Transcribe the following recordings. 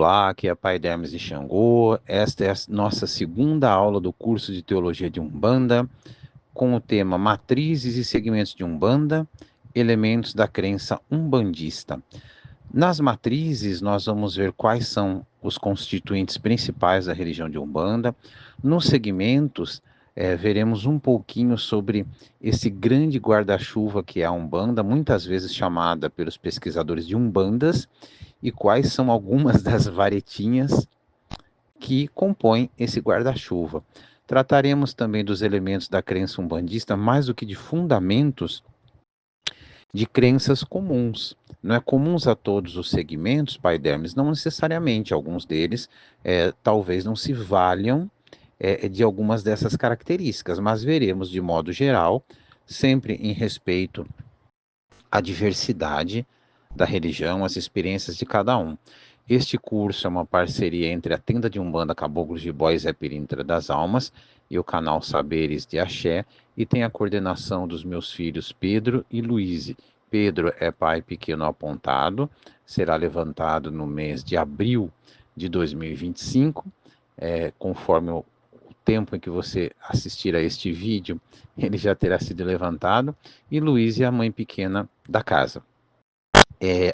Olá, aqui é Pai Hermes de Xangô. Esta é a nossa segunda aula do curso de Teologia de Umbanda, com o tema Matrizes e Segmentos de Umbanda, Elementos da Crença Umbandista. Nas matrizes, nós vamos ver quais são os constituintes principais da religião de Umbanda. Nos segmentos, veremos um pouquinho sobre esse grande guarda-chuva que é a Umbanda, muitas vezes chamada pelos pesquisadores de Umbandas, e quais são algumas das varetinhas que compõem esse guarda-chuva. Trataremos também dos elementos da crença umbandista, mais do que de fundamentos de crenças comuns. Não é comuns a todos os segmentos, Pai Dermes? Não necessariamente. Alguns deles talvez não se valham de algumas dessas características, mas veremos de modo geral, sempre em respeito à diversidade da religião, as experiências de cada um. Este curso é uma parceria entre a Tenda de Umbanda Caboclos de Bois e Pirintra das Almas e o canal Saberes de Axé, e tem a coordenação dos meus filhos Pedro e Luíse. Pedro é pai pequeno apontado, será levantado no mês de abril de 2025, conforme o tempo em que você assistir a este vídeo, ele já terá sido levantado, e Luíse é a mãe pequena da casa.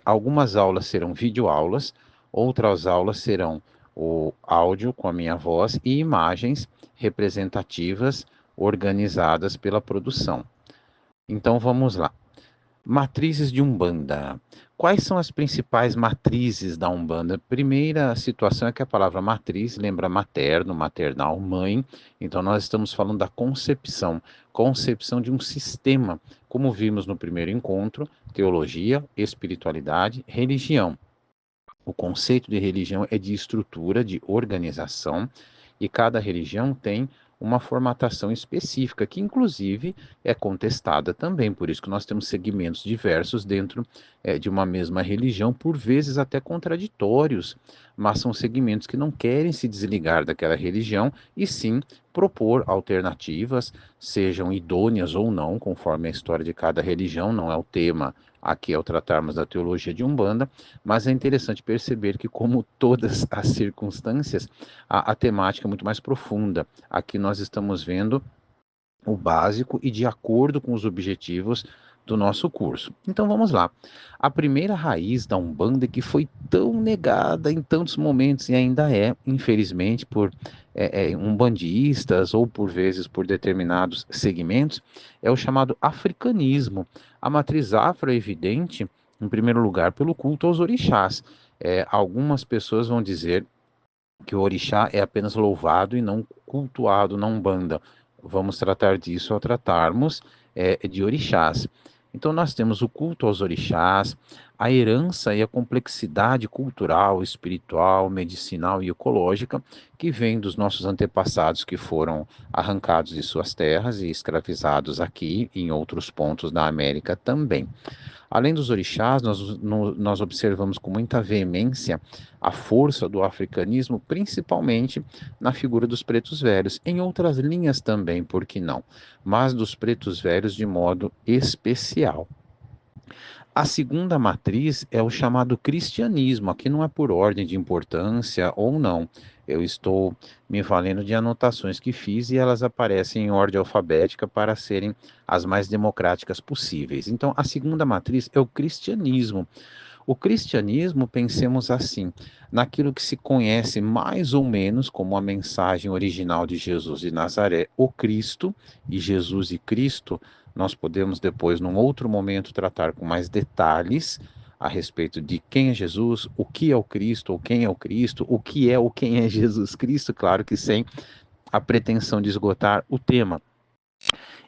Algumas aulas serão videoaulas, outras aulas serão o áudio com a minha voz e imagens representativas organizadas pela produção. Então vamos lá. Matrizes de Umbanda. Quais são as principais matrizes da Umbanda? Primeira situação é que a palavra matriz lembra materno, maternal, mãe. Então nós estamos falando da concepção, concepção de um sistema, como vimos no primeiro encontro, teologia, espiritualidade, religião. O conceito de religião é de estrutura, de organização, e cada religião tem uma formatação específica, que inclusive é contestada também, por isso que nós temos segmentos diversos dentro de uma mesma religião, por vezes até contraditórios, mas são segmentos que não querem se desligar daquela religião e sim propor alternativas, sejam idôneas ou não, conforme a história de cada religião, não é o tema aqui ao tratarmos da teologia de Umbanda, mas é interessante perceber que, como todas as circunstâncias, a temática é muito mais profunda. Aqui nós estamos vendo o básico e de acordo com os objetivos do nosso curso. Então vamos lá. A primeira raiz da Umbanda, que foi tão negada em tantos momentos e ainda é, infelizmente, por umbandistas ou por vezes por determinados segmentos, é o chamado africanismo. A matriz afro é evidente, em primeiro lugar, pelo culto aos orixás. Algumas pessoas vão dizer que o orixá é apenas louvado e não cultuado na Umbanda. Vamos tratar disso ao tratarmos de orixás. Então, nós temos o culto aos orixás, a herança e a complexidade cultural, espiritual, medicinal e ecológica que vem dos nossos antepassados que foram arrancados de suas terras e escravizados aqui e em outros pontos da América também. Além dos orixás, nós observamos com muita veemência a força do africanismo, principalmente na figura dos pretos velhos, em outras linhas também, por que não? Mas dos pretos velhos de modo especial. A segunda matriz é o chamado cristianismo. Aqui não é por ordem de importância ou não. Eu estou me valendo de anotações que fiz e elas aparecem em ordem alfabética para serem as mais democráticas possíveis. Então, a segunda matriz é o cristianismo. O cristianismo, pensemos assim, naquilo que se conhece mais ou menos como a mensagem original de Jesus de Nazaré, o Cristo, e Jesus e Cristo, nós podemos depois, num outro momento, tratar com mais detalhes a respeito de quem é Jesus, o que é o Cristo, ou quem é o Cristo, o que é ou quem é Jesus Cristo, claro que sem a pretensão de esgotar o tema.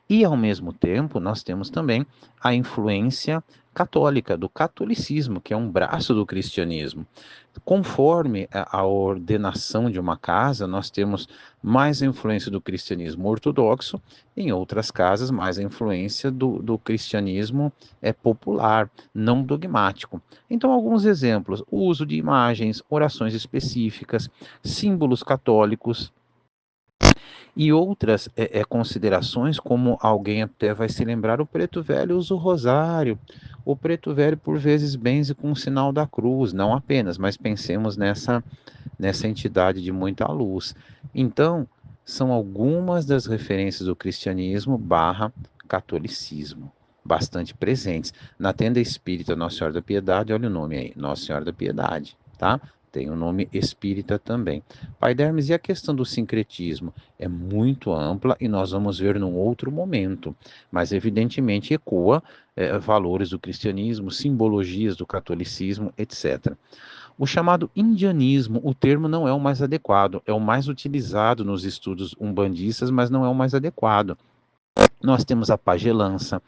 E, ao mesmo tempo, nós temos também a influência católica, do catolicismo, que é um braço do cristianismo. Conforme a ordenação de uma casa, nós temos mais a influência do cristianismo ortodoxo, em outras casas, mais a influência do cristianismo popular, não dogmático. Então, alguns exemplos: o uso de imagens, orações específicas, símbolos católicos, e outras considerações, como alguém até vai se lembrar, o preto velho usa o rosário, O preto velho, por vezes, benze com o sinal da cruz, não apenas, mas pensemos nessa entidade de muita luz. Então, são algumas das referências do cristianismo barra catolicismo, bastante presentes. Na tenda espírita Nossa Senhora da Piedade, olha o nome aí, Nossa Senhora da Piedade, tá? Tem o nome espírita também. Pai Dermes, e a questão do sincretismo? É muito ampla e nós vamos ver num outro momento, mas evidentemente ecoa valores do cristianismo, simbologias do catolicismo, etc. O chamado indianismo, o termo não é o mais adequado, é o mais utilizado nos estudos umbandistas, mas não é o mais adequado. Nós temos a pagelança,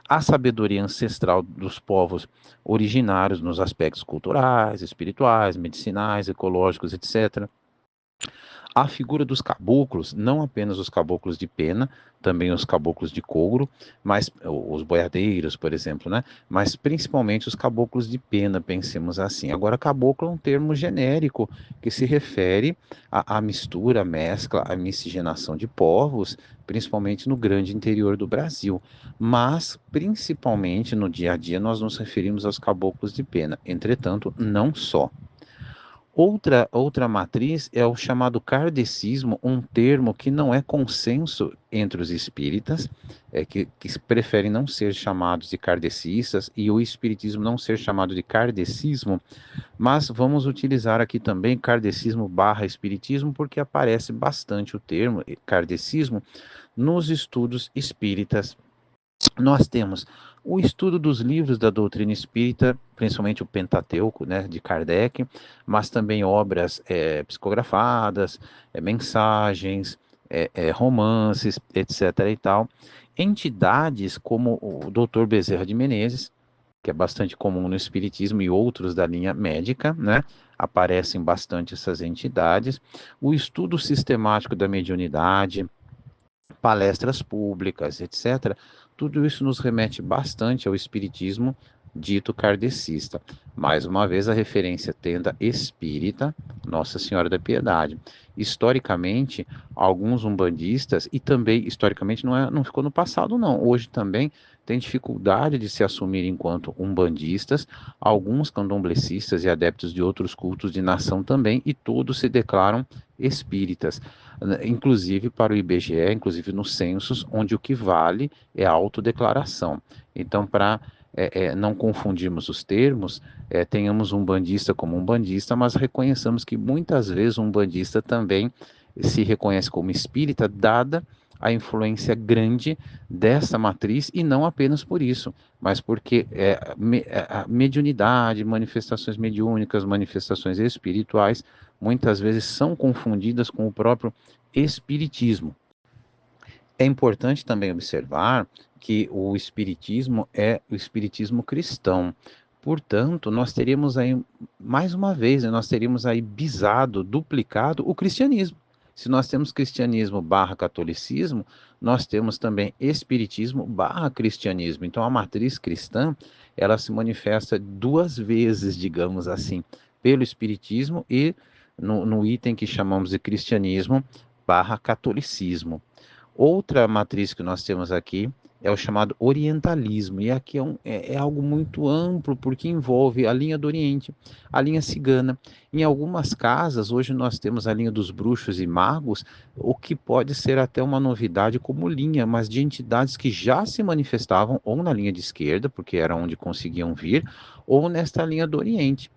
a sabedoria ancestral dos povos originários nos aspectos culturais, espirituais, medicinais, ecológicos, etc. A figura dos caboclos, não apenas os caboclos de pena, também os caboclos de couro, mas os boiadeiros, por exemplo, né? Mas principalmente os caboclos de pena, pensemos assim. Agora, caboclo é um termo genérico que se refere à mistura, à mescla, à miscigenação de povos, principalmente no grande interior do Brasil. Mas, principalmente no dia a dia, nós nos referimos aos caboclos de pena. Entretanto, não só. Outra matriz é o chamado kardecismo, um termo que não é consenso entre os espíritas, que preferem não ser chamados de kardecistas, e o espiritismo não ser chamado de kardecismo, mas vamos utilizar aqui também kardecismo barra espiritismo, porque aparece bastante o termo kardecismo nos estudos espíritas. Nós temos o estudo dos livros da doutrina espírita, principalmente o Pentateuco, né, de Kardec, mas também obras psicografadas, mensagens, romances, etc. e tal. Entidades como o Dr. Bezerra de Menezes, que é bastante comum no espiritismo, e outros da linha médica, né? Aparecem bastante essas entidades. O estudo sistemático da mediunidade, palestras públicas, etc. Tudo isso nos remete bastante ao espiritismo dito kardecista. Mais uma vez, a referência tenda espírita, Nossa Senhora da Piedade. Historicamente, alguns umbandistas, e também historicamente não ficou no passado, não. Hoje também tem dificuldade de se assumir enquanto umbandistas, alguns candomblecistas e adeptos de outros cultos de nação também, e todos se declaram espíritas, inclusive para o IBGE, inclusive nos censos, onde o que vale é a autodeclaração. Então, para não confundirmos os termos, tenhamos um bandista como um bandista, mas reconheçamos que muitas vezes um bandista também se reconhece como espírita, dada a influência grande dessa matriz, e não apenas por isso, mas porque a mediunidade, manifestações mediúnicas, manifestações espirituais, muitas vezes são confundidas com o próprio espiritismo. É importante também observar que o espiritismo é o espiritismo cristão. Portanto, nós teríamos aí, mais uma vez, né, nós teríamos aí bisado, duplicado o cristianismo. Se nós temos cristianismo barra catolicismo, nós temos também espiritismo barra cristianismo. Então, a matriz cristã, ela se manifesta duas vezes, digamos assim, pelo espiritismo e no item que chamamos de cristianismo barra catolicismo. Outra matriz que nós temos aqui é o chamado orientalismo, e aqui é algo muito amplo, porque envolve a linha do Oriente, a linha cigana. Em algumas casas, hoje nós temos a linha dos bruxos e magos, o que pode ser até uma novidade como linha, mas de entidades que já se manifestavam ou na linha de esquerda, porque era onde conseguiam vir, ou nesta linha do Oriente.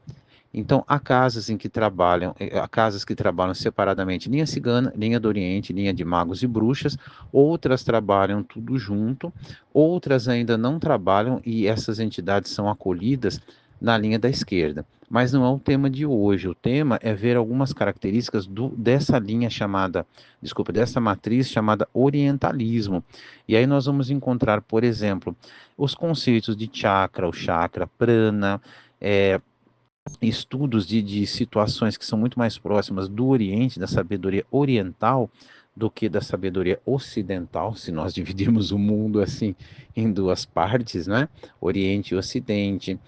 Então, há casas que trabalham separadamente linha cigana, linha do Oriente, linha de magos e bruxas, outras trabalham tudo junto, outras ainda não trabalham e essas entidades são acolhidas na linha da esquerda. Mas não é o tema de hoje. O tema é ver algumas características dessa linha chamada, desculpa, dessa matriz chamada orientalismo. E aí nós vamos encontrar, por exemplo, os conceitos de chakra, o chakra, prana, estudos de situações que são muito mais próximas do Oriente, da sabedoria oriental, do que da sabedoria ocidental, se nós dividirmos o mundo assim em duas partes, né? Oriente e Ocidente.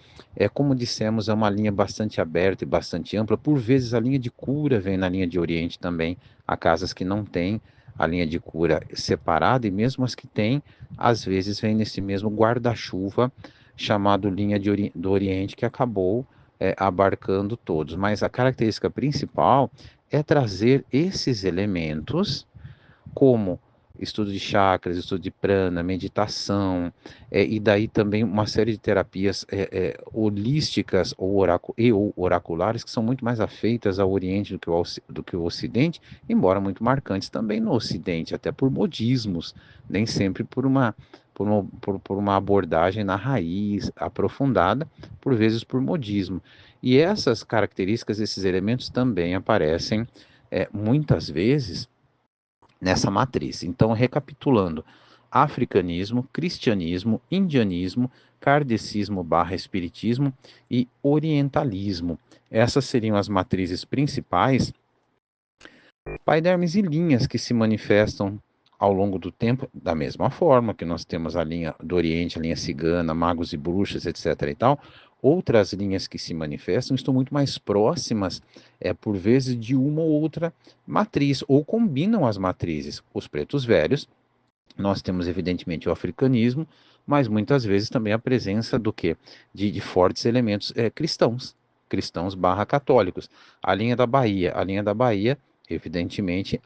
Como dissemos, é uma linha bastante aberta e bastante ampla. Por vezes a linha de cura vem na linha de Oriente também. Há casas que não têm a linha de cura separada, e mesmo as que têm, às vezes vem nesse mesmo guarda-chuva chamado linha do Oriente, que acabou abarcando todos. Mas a característica principal é trazer esses elementos como estudo de chakras, estudo de prana, meditação, e daí também uma série de terapias holísticas ou oraculares que são muito mais afeitas ao Oriente do que o Ocidente, embora muito marcantes também no Ocidente, até por modismos, nem sempre por uma abordagem na raiz, aprofundada, por vezes por modismo. E essas características, esses elementos também aparecem muitas vezes nessa matriz. Então, recapitulando: africanismo, cristianismo, indianismo, kardecismo barra espiritismo e orientalismo. Essas seriam as matrizes principais, paidermes e linhas que se manifestam ao longo do tempo, da mesma forma que nós temos a linha do Oriente, a linha cigana, magos e bruxas, etc. e tal. Outras linhas que se manifestam estão muito mais próximas, por vezes, de uma ou outra matriz, ou combinam as matrizes. Os pretos velhos, nós temos evidentemente o africanismo, mas muitas vezes também a presença do quê? De fortes elementos cristãos, cristãos barra católicos. A linha da Bahia, evidentemente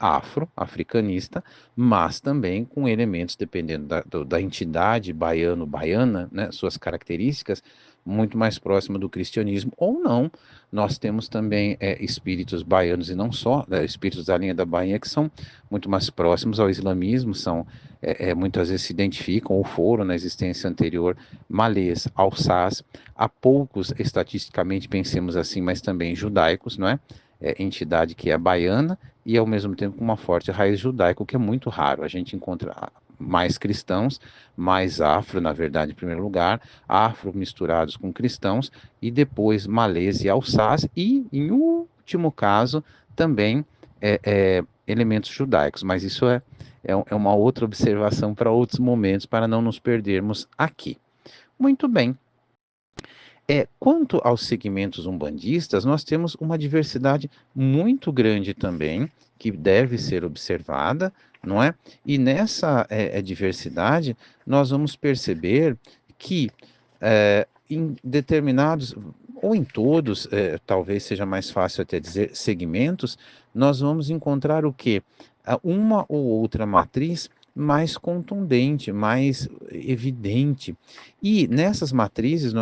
africanista, mas também com elementos, dependendo da entidade baiana, né, suas características, muito mais próxima do cristianismo ou não. Nós temos também espíritos baianos e não só, espíritos da linha da Bahia que são muito mais próximos ao islamismo, são muitas vezes se identificam ou foram na existência anterior malês, alçás, há poucos estatisticamente, pensemos assim, mas também judaicos, não é? Entidade que é baiana e ao mesmo tempo com uma forte raiz judaica, o que é muito raro. A gente encontra mais cristãos, mais afro, na verdade, em primeiro lugar, afro misturados com cristãos e depois malês e alçás e, em último caso, também elementos judaicos, mas isso é uma outra observação para outros momentos, para não nos perdermos aqui. Muito bem. Quanto aos segmentos umbandistas, nós temos uma diversidade muito grande também, que deve ser observada, não é? E nessa diversidade, nós vamos perceber que em determinados, ou em todos, talvez seja mais fácil até dizer, segmentos, nós vamos encontrar o quê? Uma ou outra matriz mais contundente, mais evidente. E nessas matrizes,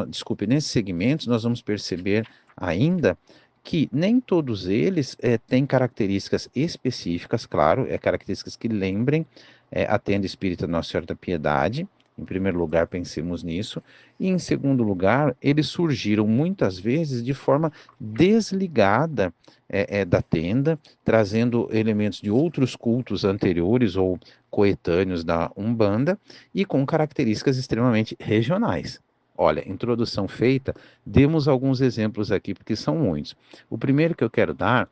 nesses segmentos, nós vamos perceber ainda que nem todos eles têm características específicas, claro, características que lembrem a tenda espírita Nossa Senhora da Piedade. Em primeiro lugar, pensemos nisso. E em segundo lugar, eles surgiram muitas vezes de forma desligada da tenda, trazendo elementos de outros cultos anteriores ou coetâneos da Umbanda e com características extremamente regionais. Olha, introdução feita, demos alguns exemplos aqui, porque são muitos. O primeiro que eu quero dar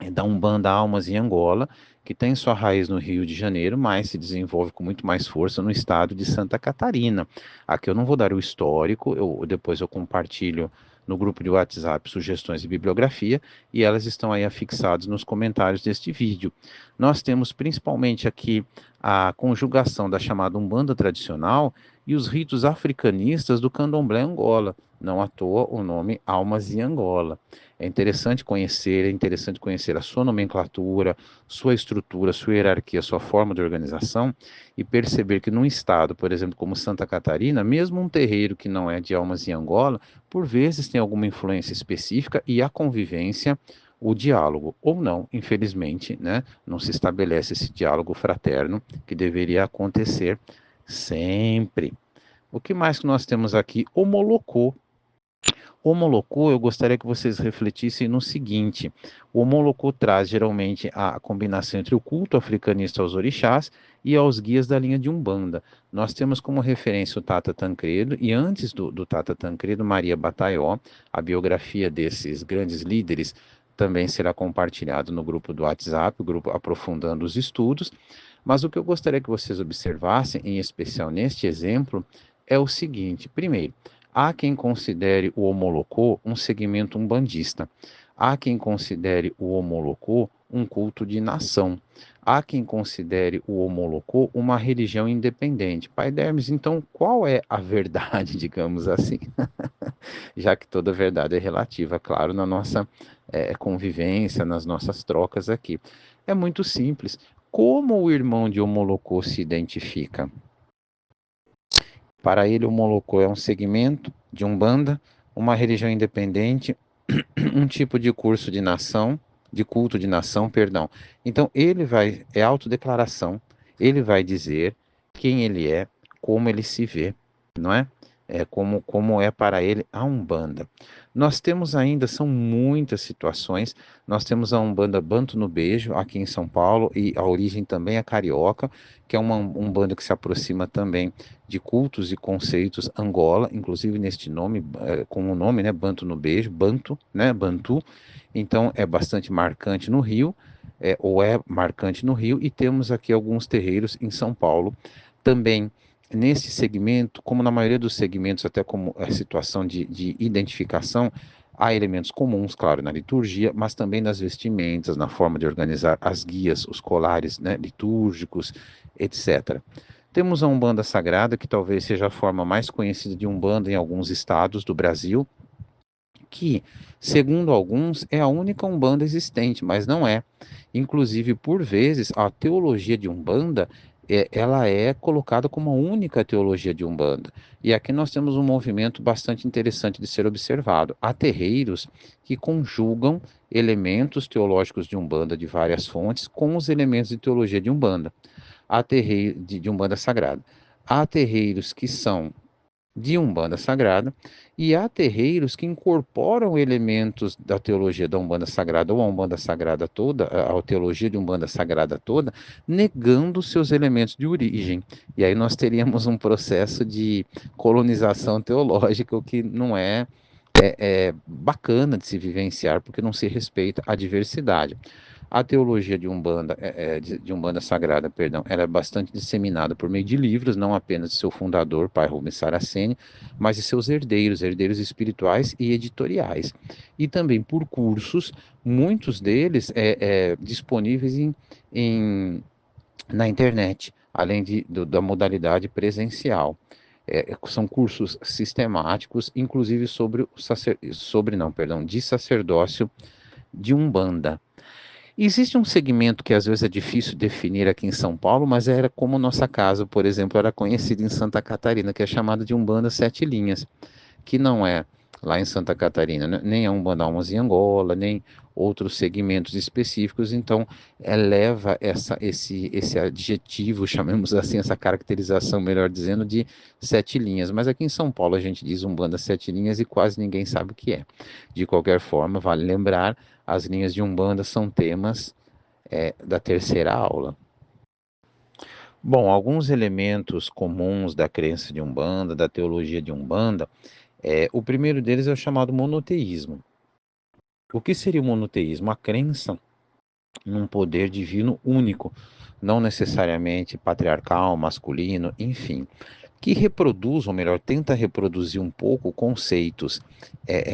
é da Umbanda Almas em Angola, que tem sua raiz no Rio de Janeiro, mas se desenvolve com muito mais força no estado de Santa Catarina. Aqui eu não vou dar o histórico, depois eu compartilho no grupo de WhatsApp sugestões de bibliografia e elas estão aí afixadas nos comentários deste vídeo. Nós temos principalmente aqui a conjugação da chamada Umbanda tradicional e os ritos africanistas do Candomblé Angola, não à toa o nome Almas em Angola. É interessante conhecer a sua nomenclatura, sua estrutura, sua hierarquia, sua forma de organização e perceber que num estado, por exemplo, como Santa Catarina, mesmo um terreiro que não é de Almas em Angola, por vezes tem alguma influência específica e a convivência, o diálogo, ou não, infelizmente, né, não se estabelece esse diálogo fraterno que deveria acontecer sempre. O que mais que nós temos aqui? O Molocô. O Molocô, eu gostaria que vocês refletissem no seguinte: o Molocô traz geralmente a combinação entre o culto africanista aos orixás e aos guias da linha de Umbanda. Nós temos como referência o Tata Tancredo e antes do Tata Tancredo, Maria Bataió. A biografia desses grandes líderes também será compartilhado no grupo do WhatsApp, o grupo aprofundando os estudos. Mas o que eu gostaria que vocês observassem, em especial neste exemplo, é o seguinte: primeiro, há quem considere o Omolocô um segmento umbandista. Há quem considere o Omolocô um culto de nação. Há quem considere o Homolocô uma religião independente. Pai Dermes, então qual é a verdade, digamos assim? Já que toda verdade é relativa, claro, na nossa convivência, nas nossas trocas aqui. É muito simples. Como o irmão de Homolocô se identifica? Para ele, o Homolocô é um segmento de Umbanda, uma religião independente, um tipo de curso de nação, de culto de nação, perdão. Então ele vai, é autodeclaração, ele vai dizer quem ele é, como ele se vê, não é? Como é para ele a Umbanda. Nós temos ainda, são muitas situações, nós temos a Umbanda Banto no Beijo, aqui em São Paulo, e a origem também é carioca, que é uma Umbanda que se aproxima também de cultos e conceitos Angola, inclusive neste nome, com o nome, né, Banto no Beijo, Banto, né, Bantu, então é bastante marcante no Rio, ou é marcante no Rio, e temos aqui alguns terreiros em São Paulo, também nesse segmento, como na maioria dos segmentos, até como a situação de identificação, há elementos comuns, claro, na liturgia, mas também nas vestimentas, na forma de organizar as guias, os colares, né, litúrgicos, etc. Temos a Umbanda Sagrada, que talvez seja a forma mais conhecida de Umbanda em alguns estados do Brasil, que, segundo alguns, é a única Umbanda existente, mas não é. Inclusive, por vezes, a teologia de Umbanda, ela é colocada como a única teologia de Umbanda. E aqui nós temos um movimento bastante interessante de ser observado. Há terreiros que conjugam elementos teológicos de Umbanda de várias fontes com os elementos de teologia de Umbanda. Há terreiros de Umbanda Sagrada. Há terreiros que são de Umbanda Sagrada, e há terreiros que incorporam elementos da teologia da Umbanda Sagrada ou a Umbanda Sagrada toda, a teologia de Umbanda Sagrada toda, negando seus elementos de origem. E aí nós teríamos um processo de colonização teológica, o que não é bacana de se vivenciar, porque não se respeita a diversidade. A teologia de Umbanda, de Umbanda Sagrada, perdão, era bastante disseminada por meio de livros, não apenas de seu fundador, pai Rubens Saraceni, mas de seus herdeiros, herdeiros espirituais e editoriais. E também por cursos, muitos deles disponíveis na internet, além da modalidade presencial. São cursos sistemáticos, inclusive de sacerdócio de Umbanda. Existe um segmento que às vezes é difícil definir aqui em São Paulo, mas era como nossa casa, por exemplo, era conhecida em Santa Catarina, que é chamada de Umbanda Sete Linhas, que não é lá em Santa Catarina, né? Nem é Umbanda Almas em Angola, nem outros segmentos específicos, então eleva esse adjetivo, chamemos assim, essa caracterização, melhor dizendo, de sete linhas. Mas aqui em São Paulo a gente diz Umbanda Sete Linhas e quase ninguém sabe o que é. De qualquer forma, vale lembrar, as linhas de Umbanda são temas da terceira aula. Bom, alguns elementos comuns da crença de Umbanda, da teologia de Umbanda, o primeiro deles é o chamado monoteísmo. O que seria o monoteísmo? A crença num poder divino único, não necessariamente patriarcal, masculino, enfim, que reproduz, ou melhor, tenta reproduzir um pouco conceitos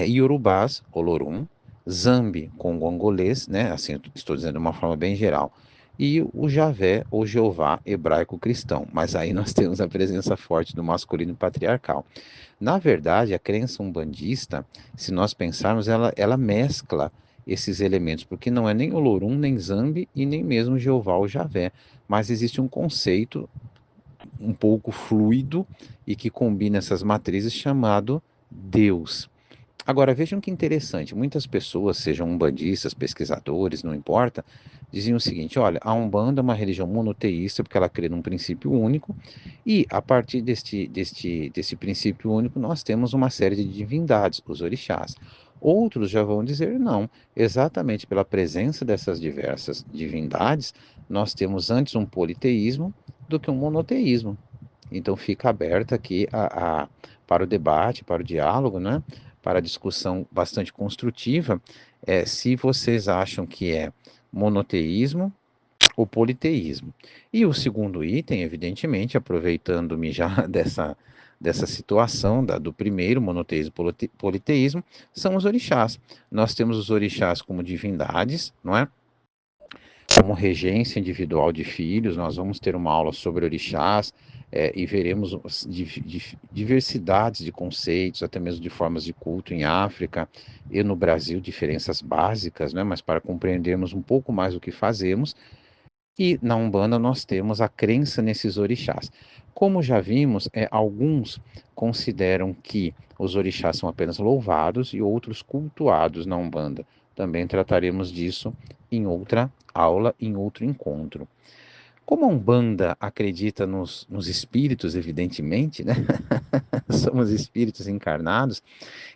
iorubás, Olorum, Zambi, congo-angolês, né? Assim, estou dizendo de uma forma bem geral, e o Javé, ou Jeová, hebraico-cristão, mas aí nós temos a presença forte do masculino patriarcal. Na verdade, a crença umbandista, se nós pensarmos, ela mescla esses elementos, porque não é nem Olorum, nem Zambi e nem mesmo Jeová ou Javé, mas existe um conceito um pouco fluido e que combina essas matrizes chamado Deus. Agora vejam que interessante, muitas pessoas, sejam umbandistas, pesquisadores, não importa, diziam o seguinte: olha, a Umbanda é uma religião monoteísta porque ela crê num princípio único, e a partir desse princípio único nós temos uma série de divindades, os orixás. Outros já vão dizer não, exatamente pela presença dessas diversas divindades, nós temos antes um politeísmo do que um monoteísmo. Então fica aberta aqui para o debate, para o diálogo, né? Para a discussão bastante construtiva, se vocês acham que é monoteísmo ou politeísmo. E o segundo item, evidentemente, aproveitando-me já dessa situação do primeiro, monoteísmo e politeísmo, são os orixás. Nós temos os orixás como divindades, não é? como regência individual de filhos, nós vamos ter uma aula sobre orixás, e veremos diversidades de conceitos, até mesmo de formas de culto em África e no Brasil, diferenças básicas, né? Mas para compreendermos um pouco mais o que fazemos. E na Umbanda nós temos a crença nesses orixás. Como já vimos, alguns consideram que os orixás são apenas louvados e outros cultuados na Umbanda. Também trataremos disso em outra aula, em outro encontro. Como a Umbanda acredita nos espíritos, evidentemente, né? Somos espíritos encarnados.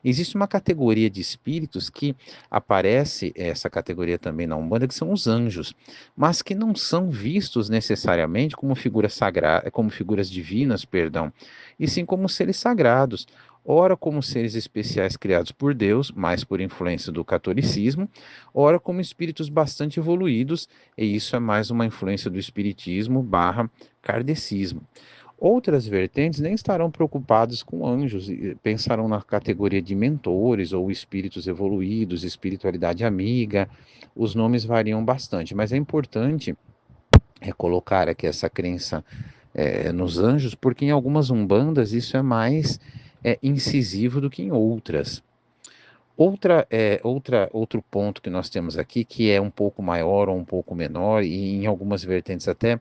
Existe uma categoria de espíritos que aparece, essa categoria também na Umbanda, que são os anjos, mas que não são vistos necessariamente como figuras sagradas, como figuras divinas, perdão, e sim como seres sagrados. Ora como seres especiais criados por Deus, mais por influência do catolicismo, ora como espíritos bastante evoluídos, e isso é mais uma influência do espiritismo barra kardecismo. Outras vertentes nem estarão preocupados com anjos, e pensarão na categoria de mentores ou espíritos evoluídos, espiritualidade amiga. Os nomes variam bastante, mas é importante colocar aqui essa crença nos anjos, porque em algumas umbandas isso é mais incisivo do que em outras. Outro ponto que nós temos aqui, que é um pouco maior ou um pouco menor, e em algumas vertentes até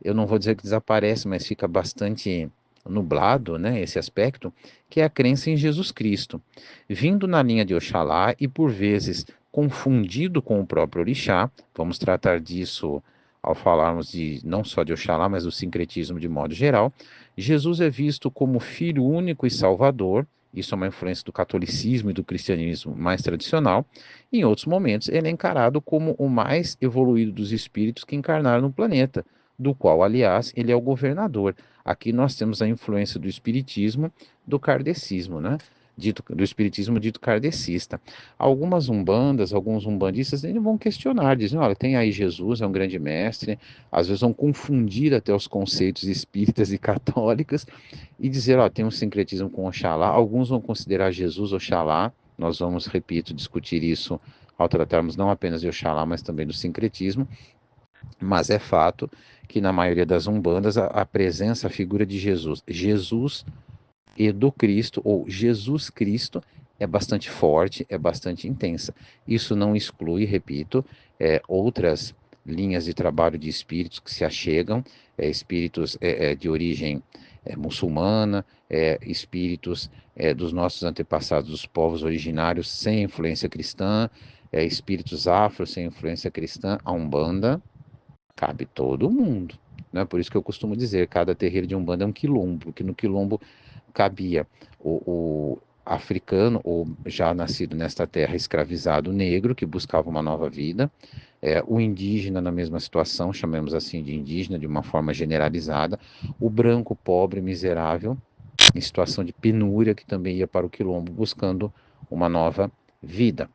eu não vou dizer que desaparece, mas fica bastante nublado, né, esse aspecto, que é a crença em Jesus Cristo, vindo na linha de Oxalá e por vezes confundido com o próprio orixá. Vamos tratar disso ao falarmos de não só de Oxalá, mas do sincretismo de modo geral. Jesus é visto como filho único e salvador. Isso é uma influência do catolicismo e do cristianismo mais tradicional. Em outros momentos, ele é encarado como o mais evoluído dos espíritos que encarnaram no planeta, do qual, aliás, ele é o governador. Aqui nós temos a influência do espiritismo, do kardecismo, né? Do espiritismo dito kardecista. Algumas umbandas, alguns umbandistas, eles vão questionar, dizem, olha, tem aí Jesus, é um grande mestre, às vezes vão confundir até os conceitos espíritas e católicos e dizer, ó, tem um sincretismo com Oxalá. Alguns vão considerar Jesus Oxalá, nós vamos, repito, discutir isso ao tratarmos não apenas de Oxalá, mas também do sincretismo. Mas é fato que na maioria das umbandas a presença, a figura de Jesus e do Cristo, ou Jesus Cristo, é bastante forte, é bastante intensa. Isso não exclui, repito, outras linhas de trabalho de espíritos que se achegam, espíritos de origem muçulmana, espíritos dos nossos antepassados, dos povos originários sem influência cristã, espíritos afro sem influência cristã, a Umbanda cabe todo mundo, né? Por isso que eu costumo dizer, cada terreiro de Umbanda é um quilombo, porque no quilombo cabia o africano, ou já nascido nesta terra, escravizado negro, que buscava uma nova vida, o indígena na mesma situação, chamemos assim de indígena, de uma forma generalizada, o branco pobre, miserável, em situação de penúria, que também ia para o quilombo buscando uma nova vida.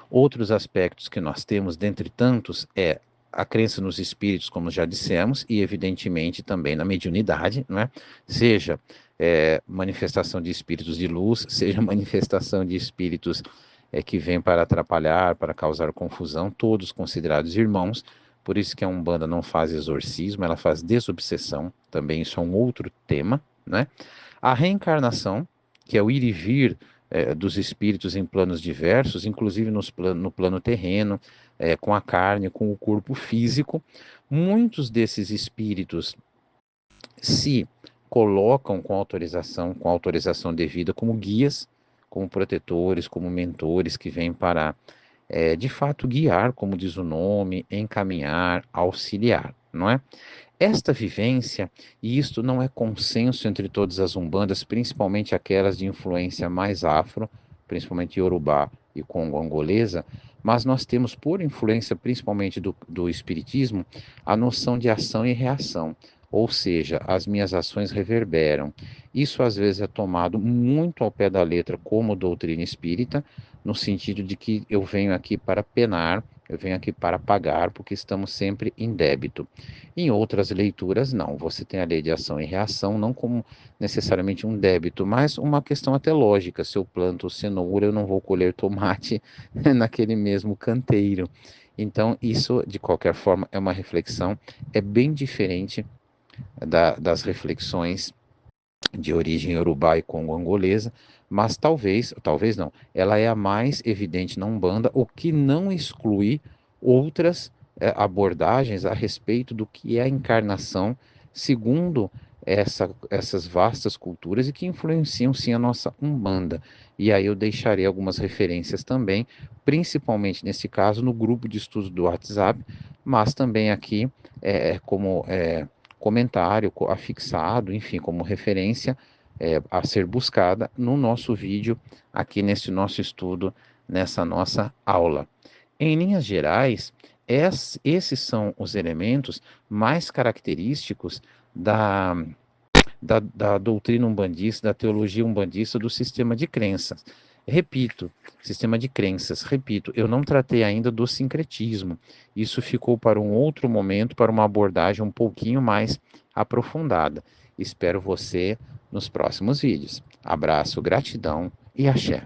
Outros aspectos que nós temos, dentre tantos, é a crença nos espíritos, como já dissemos, e evidentemente também na mediunidade, não é? Seja manifestação de espíritos de luz, seja manifestação de espíritos que vêm para atrapalhar, para causar confusão, todos considerados irmãos. Por isso que a Umbanda não faz exorcismo, ela faz desobsessão, também isso é um outro tema, né? A reencarnação, que é o ir e vir dos espíritos em planos diversos, inclusive no plano terreno, com a carne, com o corpo físico. Muitos desses espíritos se colocam com autorização devida, como guias, como protetores, como mentores que vêm para, de fato, guiar, como diz o nome, encaminhar, auxiliar, não é? Esta vivência, e isto não é consenso entre todas as umbandas, principalmente aquelas de influência mais afro, principalmente iorubá e congo-angolesa, mas nós temos, por influência principalmente do espiritismo, a noção de ação e reação, ou seja, as minhas ações reverberam. Isso às vezes é tomado muito ao pé da letra como doutrina espírita, no sentido de que eu venho aqui para penar, eu venho aqui para pagar, porque estamos sempre em débito. Em outras leituras, não. Você tem a lei de ação e reação, não como necessariamente um débito, mas uma questão até lógica. Se eu planto cenoura, eu não vou colher tomate naquele mesmo canteiro. Então, isso, de qualquer forma, é uma reflexão, é bem diferente das reflexões de origem iorubá e congo-angolesa, mas talvez não, ela é a mais evidente na Umbanda, o que não exclui outras abordagens a respeito do que é a encarnação, segundo essas vastas culturas e que influenciam sim a nossa Umbanda. E aí eu deixarei algumas referências também, principalmente nesse caso no grupo de estudos do WhatsApp, mas também aqui como comentário afixado, enfim, como referência a ser buscada no nosso vídeo, aqui nesse nosso estudo, nessa nossa aula. Em linhas gerais, esses são os elementos mais característicos da doutrina umbandista, da teologia umbandista, do sistema de crenças. Repito, sistema de crenças, repito, eu não tratei ainda do sincretismo. Isso ficou para um outro momento, para uma abordagem um pouquinho mais aprofundada. Espero você nos próximos vídeos. Abraço, gratidão e axé.